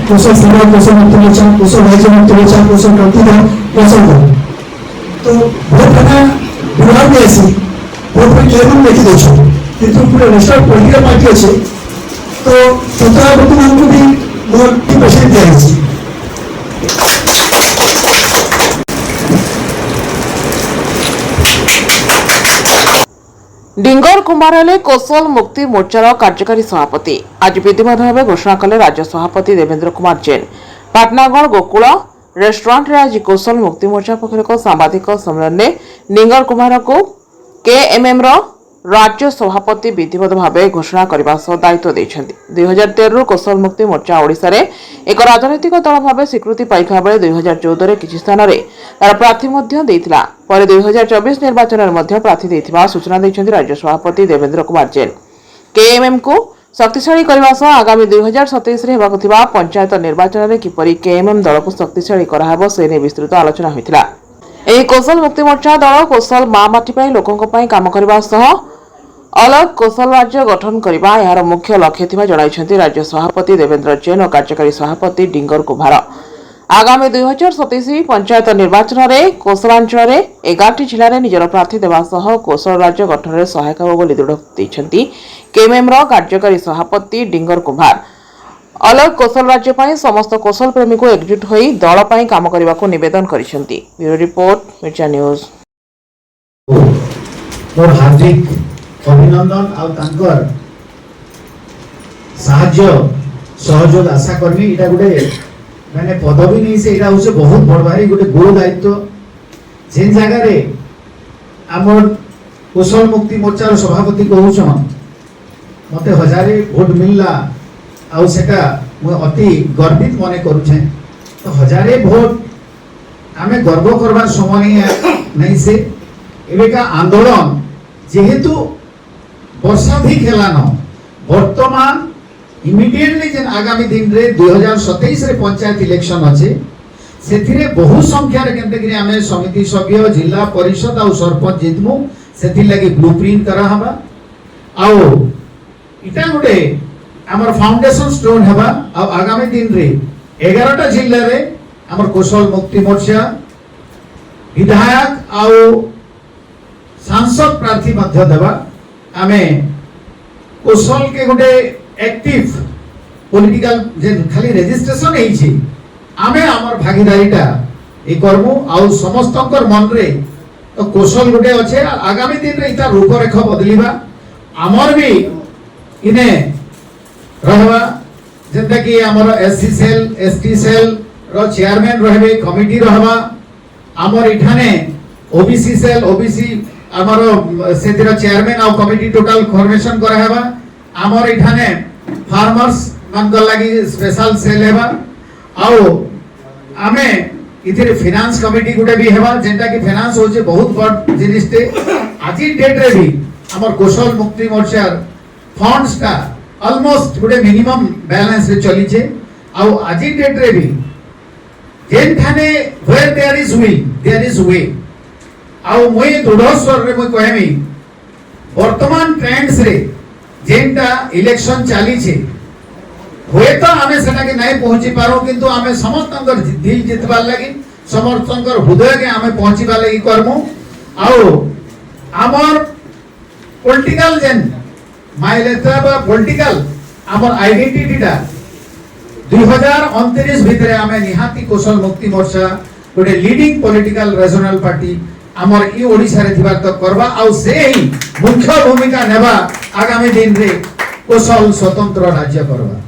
कौशल समाज, कौशल मुक्ति मोर्चा, कौशल राज्य मुक्ति मोर्चा, कौशल क्रांति दल, कौशल दल। तो भोट देना विभाग में ऐसी भोट में केवल देखी देछो किंतु पूरे नेशनल पॉलिटिकल पार्टी अच्छे तो तथा वर्तमान को भी भोट की परसेंट दिया है। डिंगर कुमार कौशल मुक्ति मोर्चार कार्यकारी सभापति आज विधिवत भाव घोषणा कले राज्य सभापति देवेंद्र कुमार जैन। पाटनागढ़ गोकुल रेस्टोरेंट आज कौशल मुक्ति मोर्चा पक्ष एक सांबादिक सम्मेलन में डिंगर कुमार को केएमएम राज्य सभापति विधिवत भाव घोषणा करने सह दायित्व देते। 2013 कौशल मुक्ति मोर्चा ओडिशा रे एक राजनैतिक दल भाव स्वीकृति पाइथिबा बेले 2014 किछि स्थान रे तार प्रार्थी मध्य देइथिला। पर 2024 निर्वाचन में प्रार्थी देइथिबा सूचना दैछन्ति राज्य सभापति देवेंद्र कुमार जैन। केएमएम को शक्तिशाली करने सह आगामी 2027 रे हेबाक थिबा पंचायत निर्वाचन में किपरि केएमएम दल को शक्तिशाली कराहब से ने विस्तृत आलोचना होइथिला। एही कौशल मुक्ति मोर्चा दल कौशल माटी पई लोकंक पई काम करबा सह अलग कौशल राज्य गठन करबा यार मुख्य लक्ष्य थिबा जणाइछन्ति राज्य सभापति देवेंद्र जैन और कार्यकारी सभापति डिंगर कुमार। आगामी 2027 पंचायत निर्वाचन में कौशलांचल 11 जिले में निजर प्रार्थी देवा सह कौशल राज्य गठन में सहायक हो बोली दृढ़ देइछन्ति केएमएम कार्यकारी सभापति डिंगर कुमार। अलग कौशल राज्य पाई समस्त कौशल प्रेमी को एकजुट होई दल पाई काम करबा को निवेदन करिसेंति। ब्यूरो रिपोर्ट मिर्चा न्यूज। और हार्दिक अभिनंदन आउ तांकर साहाय्य सहयोग आशा करमी। इटा गुटे माने पदवी नहीं से इटा होसे बहुत बड़ भारी गुटे गुरु दायित्व। जेन जगह रे हमर कौशल मुक्ति मोर्चा सभापति कहउछन मते हजारे वोट मिलला आउ सेटा मु अति गर्वित मने करूछे। तो हजारे वोट आमे गर्व करबार समय नहीं से एबेका आंदोलन जेहेतु वर्षाधिक हेलान वर्तमान इमिडिएटली जेन आगामी दिन रे 2027 रे पंचायत इलेक्शन अच्छे सेथिरे बहु संख्या रे केनते कि आमे समिति सभ्य जिला परिषद आ सरपंच जितमु सेथि लागि ब्लूप्रिंट करा हबा आउ इटा गुटे हमर फाउंडेशन स्टोन हबा। आ आगामी दिन रे 11टा जिल्ला रे हमर कौशल मुक्ति मोर्चा विधायक आउ सांसद प्रार्थी मध्य देवा आमे कौशल के गोटे एक्टिव पॉलिटिकल जे खाली रजिस्ट्रेशन हेई छी आमे हमर भागीदारीटा ए करमु आउ समस्तकर मन रे तो कौशल गोटे अच्छे आगामी दिन रे इता रूपरेख बदलिबा हमर भी इने रहबा जेंता कि हमर SC cell ST cell row chairman रहबे कमिटी रहबा हमर इठाने ओबीसी सेल ओबीसी हमर सेतिर चेयरमैन आ कमिटी टोटल फॉर्मेशन करा हेबा। हमर इठाने फार्मर्स मान लागि स्पेशल सेल हेबा आउ आमे इथिरे फाइनेंस कमिटी गुटे भी हेबा जेंटा कि फाइनेंस होचे बहुत बड़ जिनिसटे। आजि डेट रे भी हमर कौशल मुक्ति मोर्चा फंड्स का ऑलमोस्ट गुटे मिनिमम बैलेंस रे चली छे। आउ आजि डेट रे भी जेन थाने where there is will there is way. आउ मोय दृढ़ स्वर रे मोय कहमी वर्तमान ट्रेंड्स रे जेनटा इलेक्शन चाली छे होय तो आमे सेटा के नहीं पहुंची पारो किंतु आमे समस्तंकर दिल जितबार लागि समर्थनकर हृदय के आमे पहुंचीबा लागि करमु। आउ हमर पॉलिटिकल जेन माइलेता बा पॉलिटिकल हमर आइडेंटिटीटा 2029 भितरे आमे निहाती कौशल मुक्ति मोर्चा गोटे लीडिंग पॉलिटिकल रीजनल पार्टी हमर ई ओडिसा रे थिबा तो करबा आउ से ही मुख्य भूमिका नेबा आगामी दिन रे कौशल स्वतंत्र राज्य करबा।